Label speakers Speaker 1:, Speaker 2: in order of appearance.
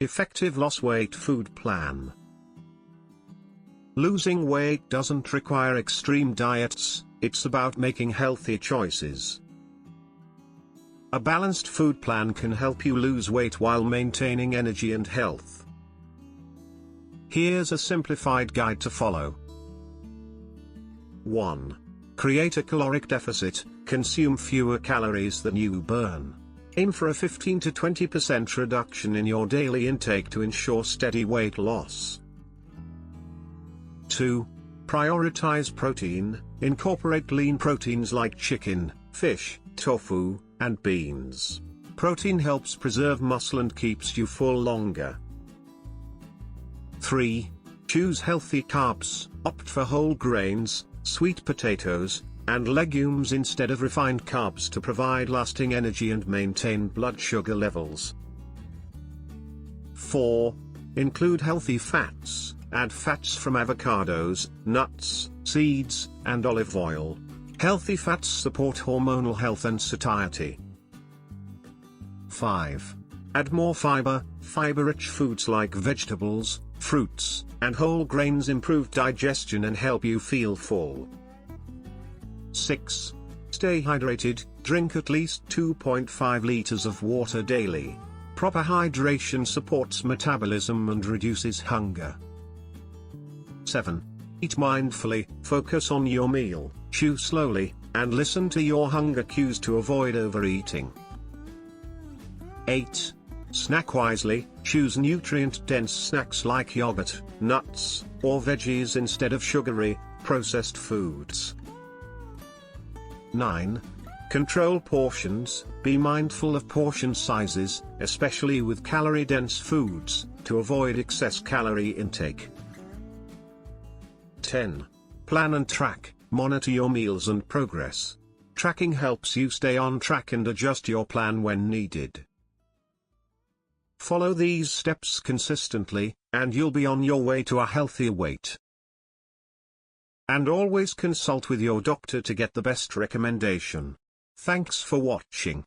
Speaker 1: Effective loss weight food plan. Losing weight doesn't require extreme diets, it's about making healthy choices. A balanced food plan can help you lose weight while maintaining energy and health. Here's a simplified guide to follow. 1. Create a caloric deficit, consume fewer calories than you burn. Aim for a 15 to 20% reduction in your daily intake to ensure steady weight loss. 2. Prioritize protein, incorporate lean proteins like chicken, fish, tofu, and beans. Protein helps preserve muscle and keeps you full longer. 3. Choose healthy carbs, opt for whole grains, sweet potatoes, and legumes instead of refined carbs to provide lasting energy and maintain blood sugar levels. 4. Include healthy fats, add fats from avocados, nuts, seeds, and olive oil. Healthy fats support hormonal health and satiety. 5. Add more fiber, fiber-rich foods like vegetables, fruits, and whole grains improve digestion and help you feel full. 6. Stay hydrated, drink at least 2.5 liters of water daily. Proper hydration supports metabolism and reduces hunger. 7. Eat mindfully, focus on your meal, chew slowly, and listen to your hunger cues to avoid overeating. 8. Snack wisely, choose nutrient-dense snacks like yogurt, nuts, or veggies instead of sugary, processed foods. 9. Control portions, be mindful of portion sizes, especially with calorie-dense foods, to avoid excess calorie intake. 10. Plan and track, monitor your meals and progress. Tracking helps you stay on track and adjust your plan when needed. Follow these steps consistently, and you'll be on your way to a healthier weight. And always consult with your doctor to get the best recommendation. Thanks for watching.